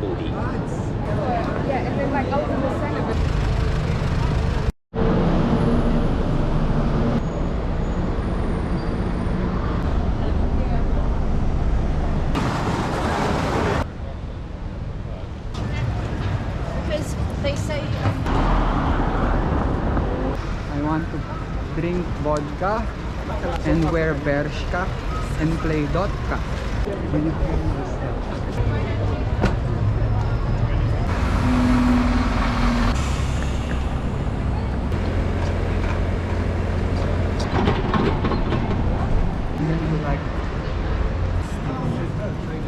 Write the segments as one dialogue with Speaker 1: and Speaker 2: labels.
Speaker 1: booty.
Speaker 2: Yeah, and then like over the center. Because they say
Speaker 3: I want to drink vodka and wear bershka and play dotka.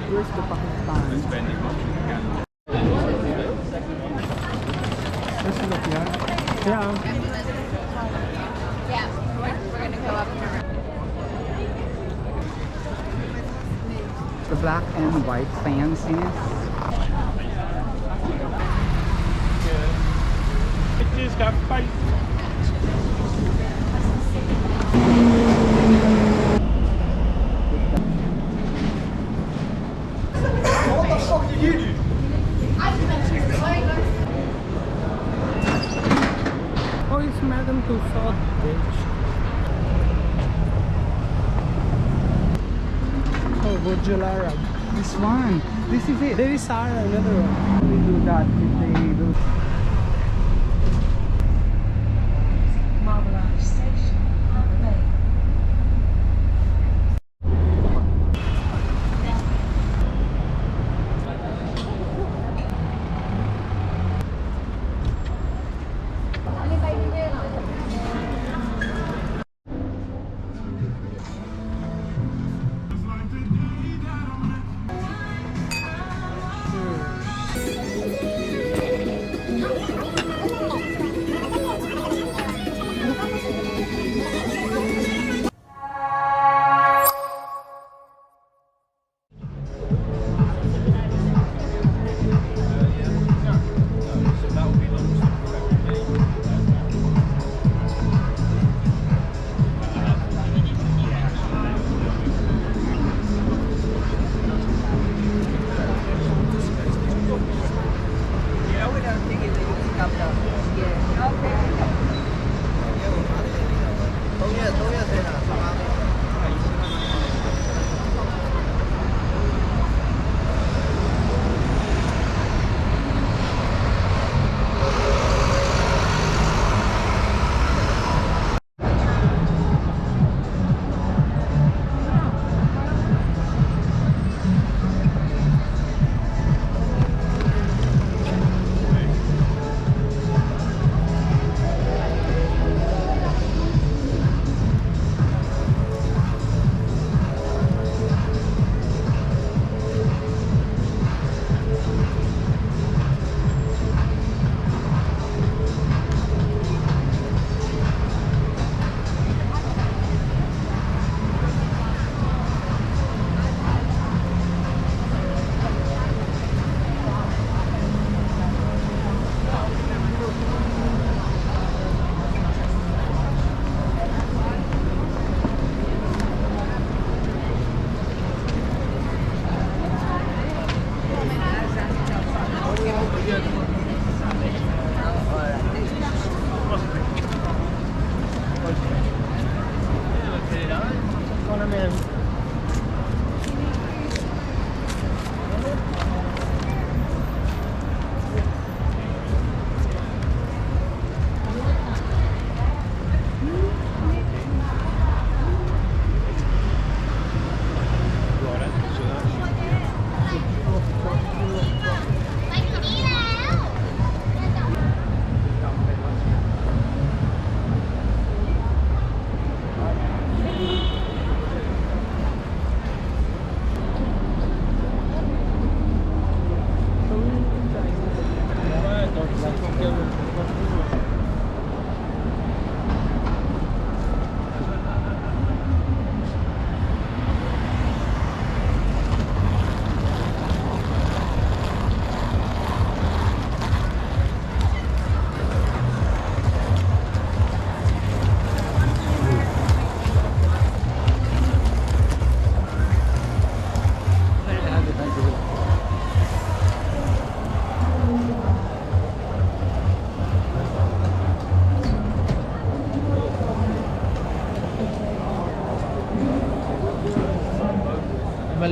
Speaker 3: Where's the Pakistan? Let's look, yeah.
Speaker 2: yeah, we're gonna go up here.
Speaker 3: The black and white fanciness.
Speaker 4: It's got face.
Speaker 5: What the fuck did you do?
Speaker 4: Oh, it's Madame Tussauds, bitch. Oh, Burj Al Arab.
Speaker 3: This one. This is it.
Speaker 4: There is Sarah, another one.
Speaker 3: We do that if they do.
Speaker 6: Marble Arch Station, Park Lane.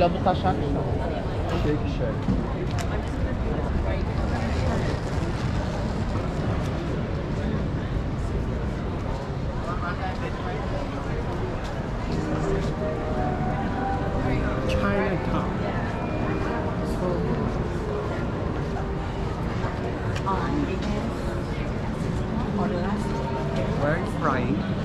Speaker 4: Hello, buka Shake
Speaker 3: Shake Shack.
Speaker 4: Chinatown. So,
Speaker 3: Where is frying?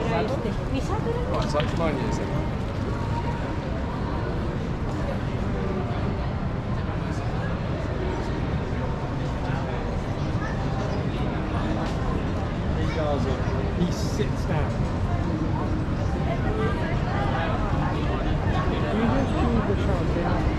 Speaker 5: Right, so it's 9 years then.
Speaker 4: he sits down. You just choose the shot.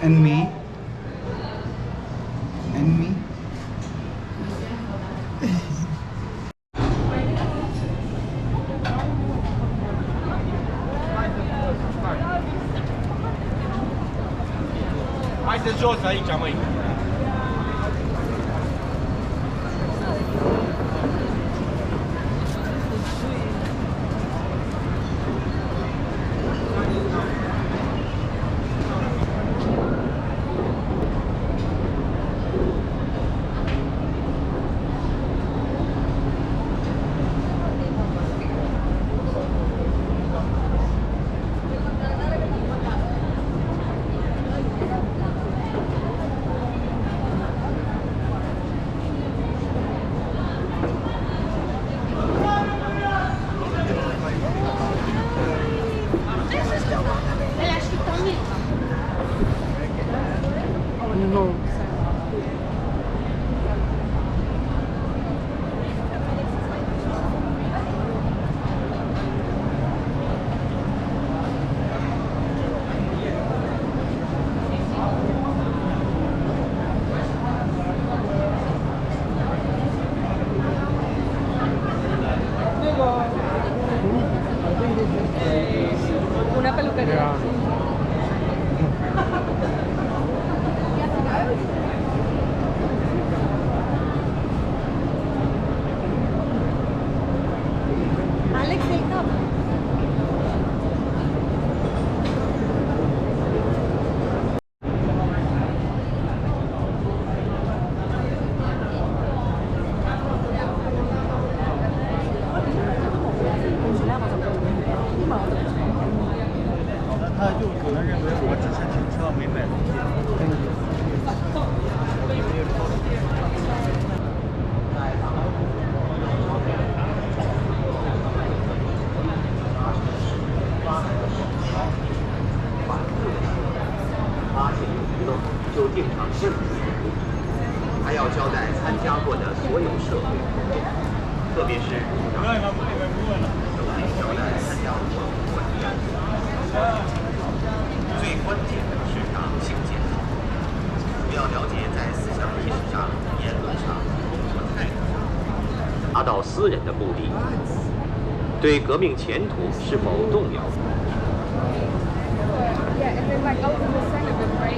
Speaker 3: And me? And me?
Speaker 5: Hai de jos aici, măi.
Speaker 1: 还要交代参加过的所有社会活动，特别是入党都得交代参加过活动。最关键的是党性检讨，不要了解在思想意识上、言论上、工作态度上，达到私人的目的，对革命前途是否动摇。
Speaker 2: Yeah, and then like I was in the center of it, right?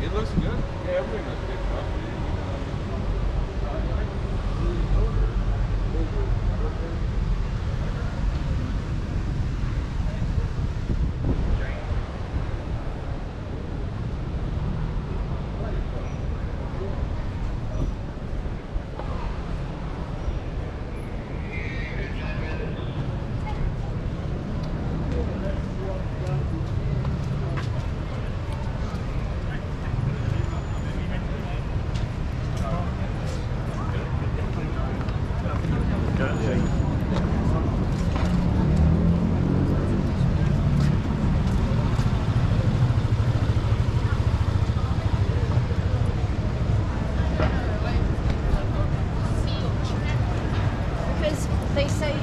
Speaker 5: It looks good. Yeah, everything looks good.
Speaker 2: Because they say.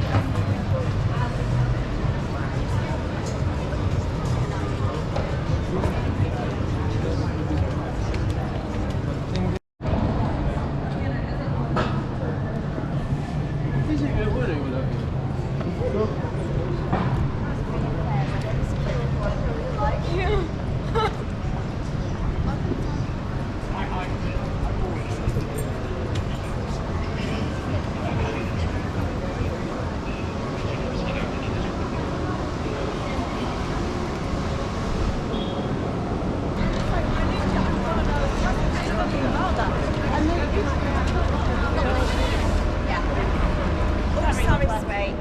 Speaker 7: Sorry, Sway.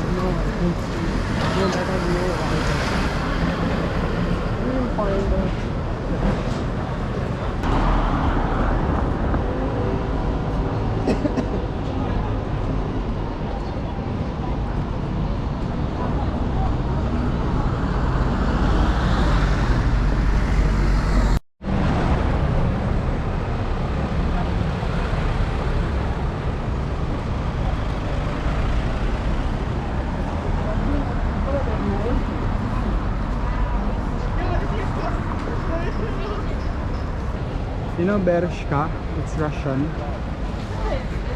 Speaker 4: No, no, that has no right. You will find
Speaker 3: You know Bershka? It's Russian.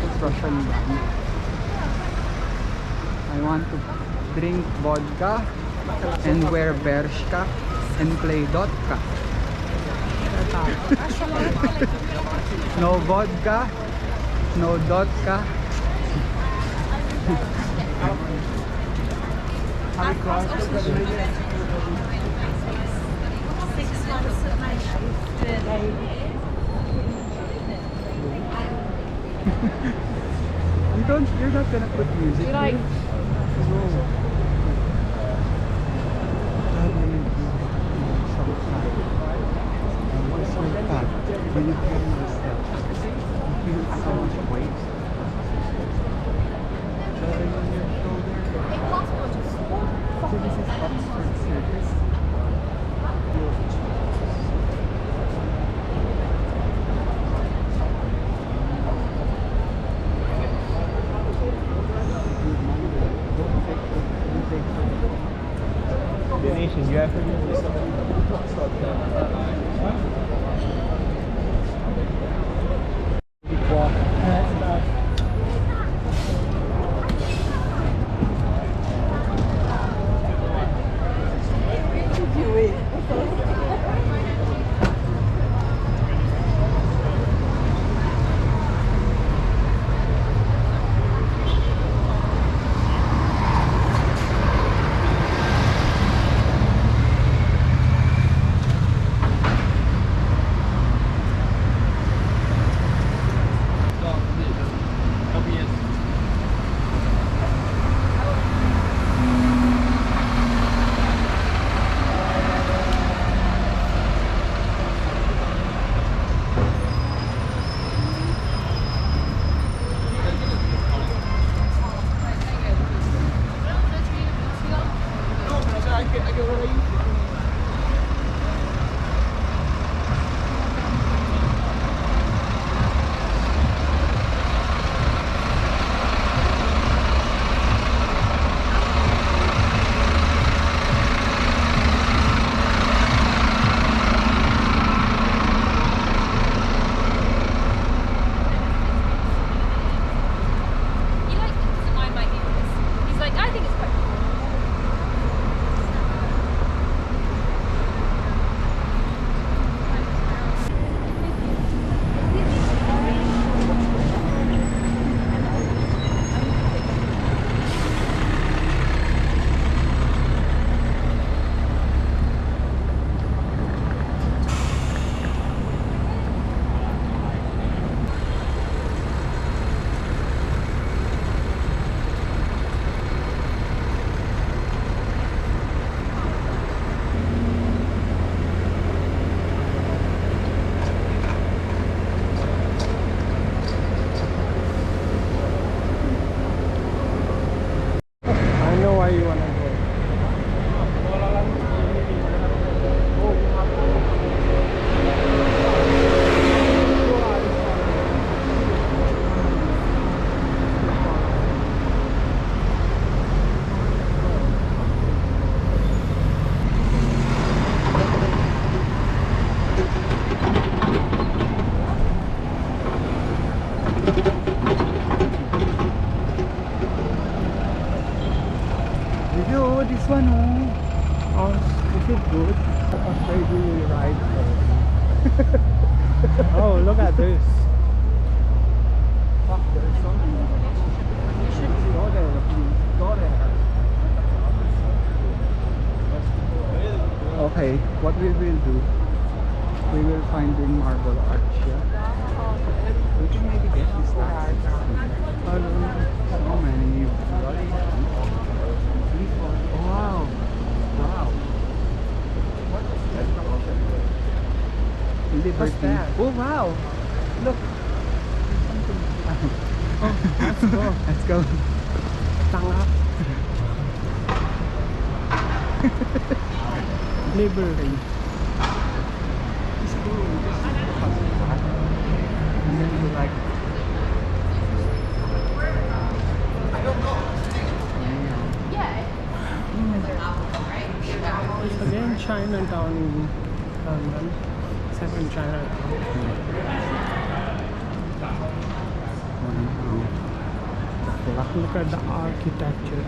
Speaker 3: It's Russian brand. I want to drink vodka and wear Bershka and play Dotka. No vodka, no Dotka. You're not gonna put music.
Speaker 2: You like-
Speaker 3: here? When you carry this stuff, you feel so much weight. Carrying on your shoulder. So this is Oxford Circus.
Speaker 4: Donation, you have to
Speaker 3: this one, oh.
Speaker 4: Oh, is it good? After you ride. Oh, look at this.
Speaker 3: Fuck, there's so many. You should go there, please. Go there. Okay, what we will do, we will find the Marble Arch, yeah? We can maybe get this taxi. So many bloody Liberty.
Speaker 4: that?
Speaker 3: Oh wow! Look.
Speaker 4: Oh, let's go.
Speaker 3: Let's go.
Speaker 4: Tanga. Liberty.
Speaker 3: And then you like.
Speaker 4: It's again Chinatown in London. Second Chinatown. Look at the architecture.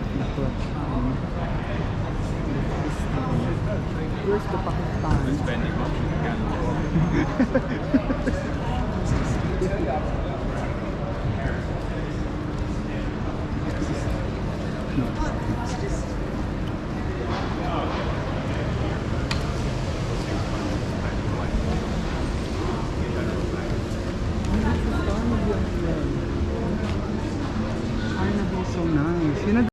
Speaker 3: Where's the Pakistan?
Speaker 5: Spending money again.
Speaker 3: Carnival so nice. You know.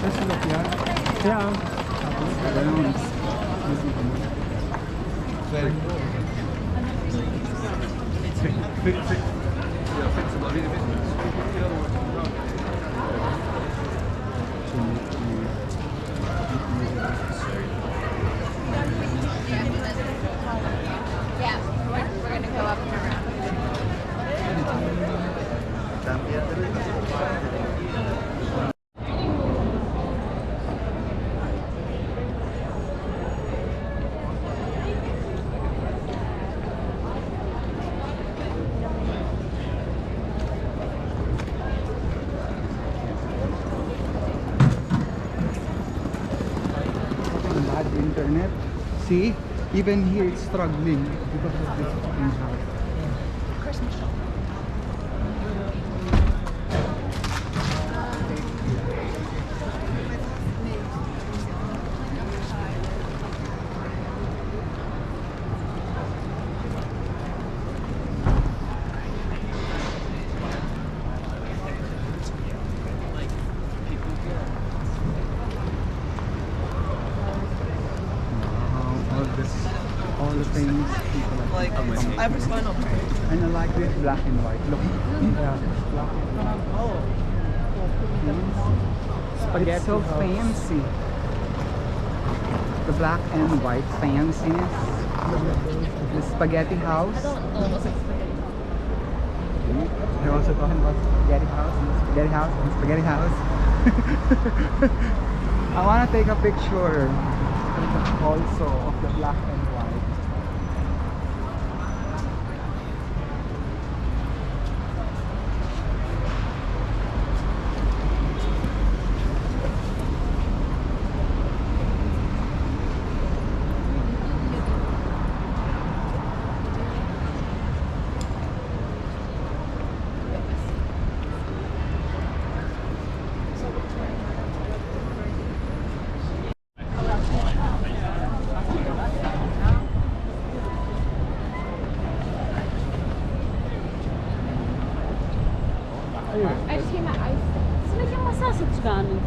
Speaker 3: Let's look, yeah.
Speaker 4: Yeah.
Speaker 5: Very cool.
Speaker 2: Yeah, we're gonna go up and around.
Speaker 3: Bad internet. See? Even here it's struggling because of this fucking house.
Speaker 2: Christmas shop.
Speaker 3: All the famous people
Speaker 7: Like, every final part.
Speaker 3: and I like this black and white. Look. Yeah. Black and white. It's so fancy. The black and white fanciness. The spaghetti house. They're also talking about spaghetti house and spaghetti house and spaghetti house. I want to take a picture also of the black and white.
Speaker 2: I just came out. Sino yung massage ganon?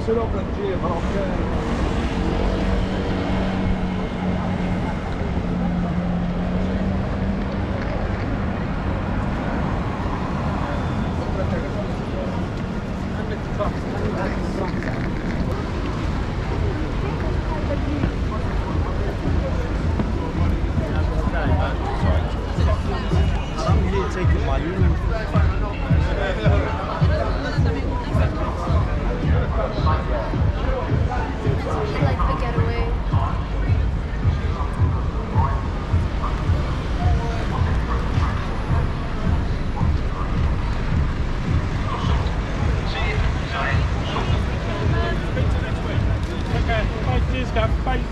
Speaker 5: solo con Jim, okay.
Speaker 2: I like the getaway.
Speaker 4: Okay, bye, cheers, Gav. Bye.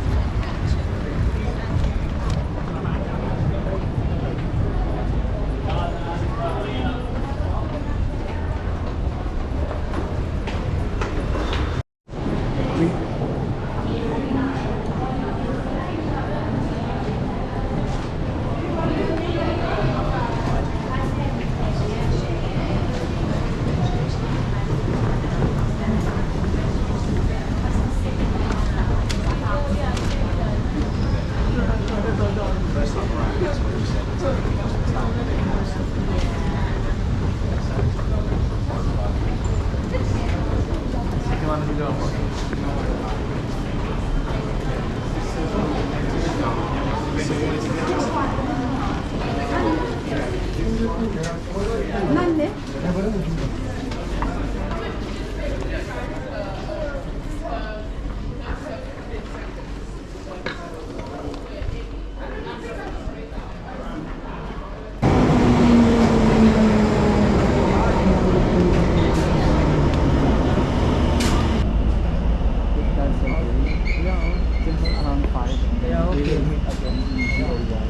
Speaker 3: That's okay.
Speaker 4: Yeah.
Speaker 3: Just around 5 and then
Speaker 4: Yeah,
Speaker 3: we
Speaker 4: okay.
Speaker 3: will meet again in G01.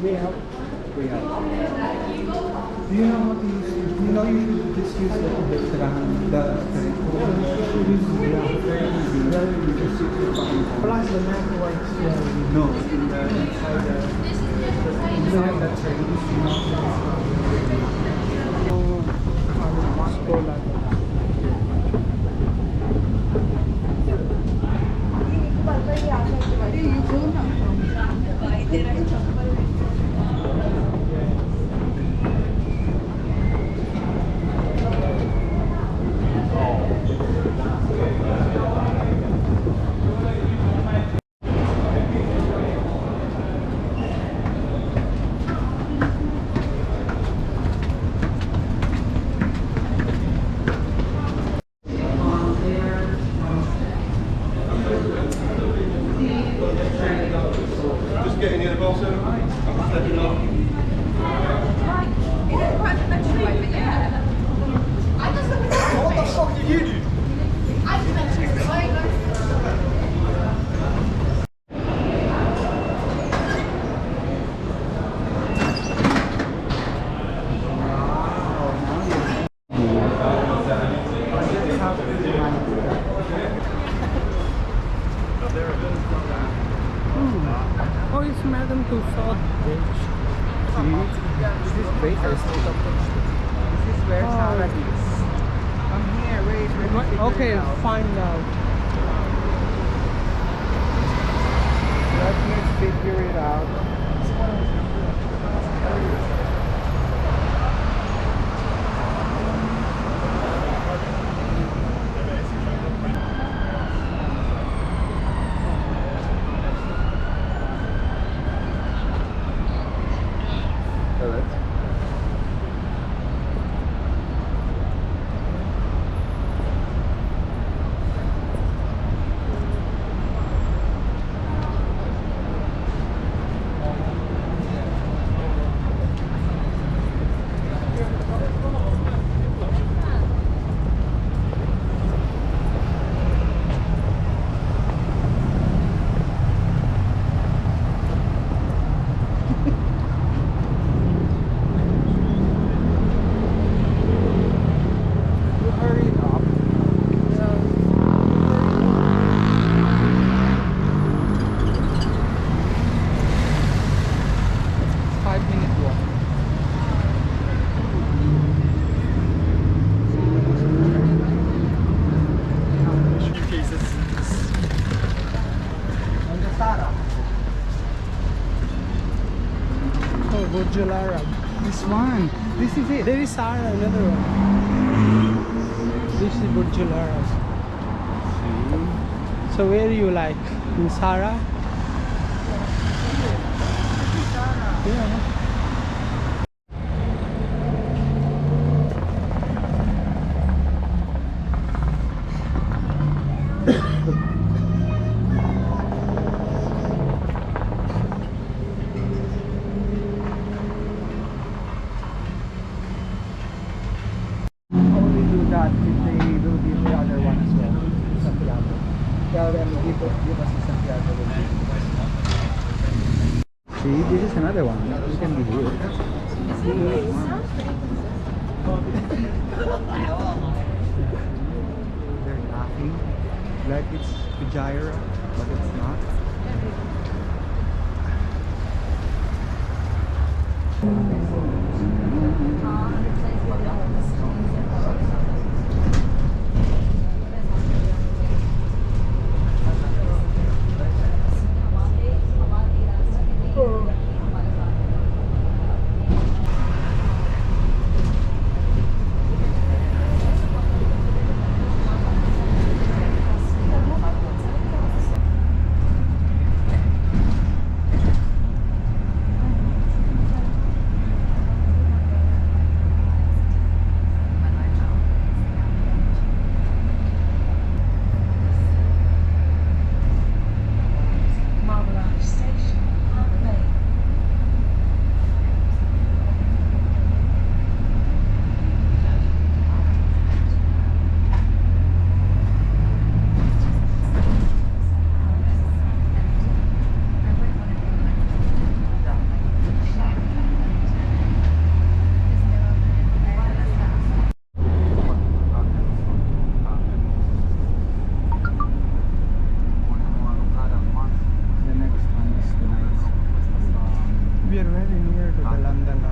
Speaker 4: We have.
Speaker 3: We have. Do you know how to use it? You know, you should just use the train. The train. Yeah, very easy. You just use the phone.
Speaker 4: Plus the map works. Yeah.
Speaker 3: No, in the inside the train.
Speaker 4: Moscow like
Speaker 5: Just getting in the ball center. I'm stepping up. What the fuck did you do?
Speaker 4: Oh, it's Madame Tussauds Bridge.
Speaker 3: This is Baker's. This is where Sarah is. Come here, wait. Let me figure
Speaker 4: Okay,
Speaker 3: it out.
Speaker 4: find out.
Speaker 3: Let me figure it out.
Speaker 4: Al Arab.
Speaker 3: This one. This is it.
Speaker 4: There is Sahara, another one. This is Burj Al Arab. So where do you like? In Sahara? Yeah.
Speaker 3: Only do that if they do the other one as well. Santiago. Tell them give us a Santiago. See, this is another one. You can be here. They're laughing like it's Fujairah, but it's not.
Speaker 6: Marble Station, Park Lane.
Speaker 3: The next one is the nice.
Speaker 4: We are very near to the London Eye.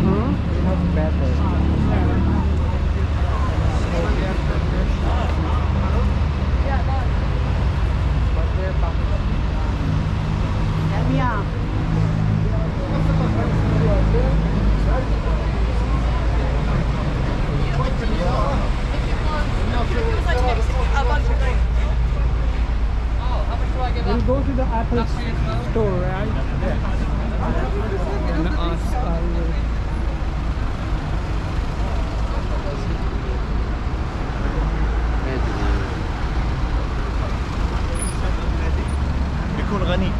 Speaker 3: You have better. But they're
Speaker 4: We'll go to the Apple store, right? And ask
Speaker 5: بيكون غني.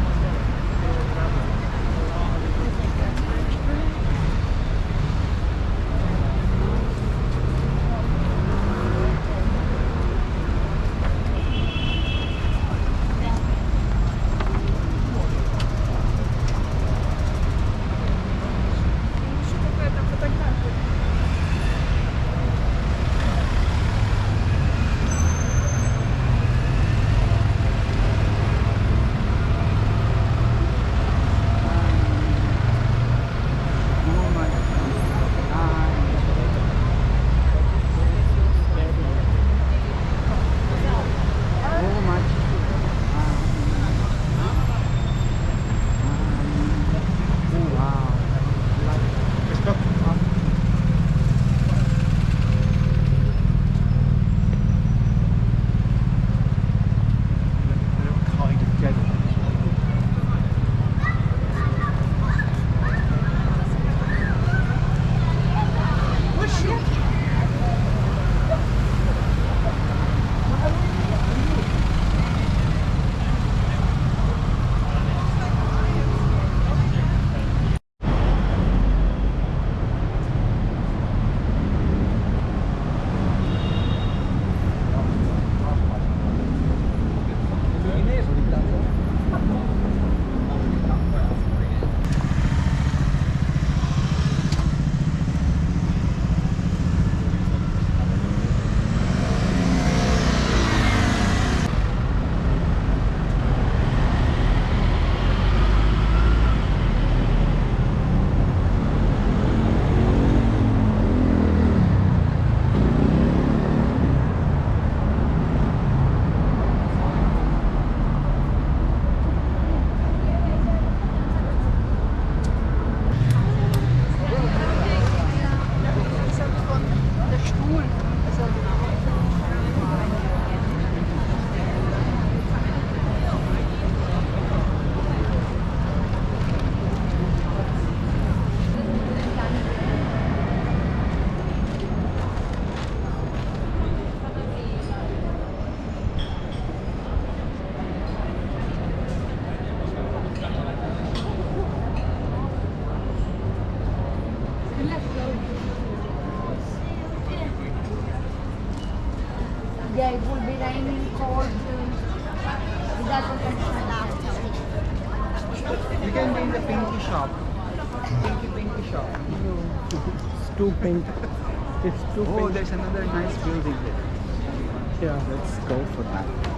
Speaker 3: in the pinky shop. Pinky shop.
Speaker 4: It's too pink. It's too
Speaker 3: Oh,
Speaker 4: pink.
Speaker 3: there's another nice building there.
Speaker 4: Yeah.
Speaker 3: Let's go for that.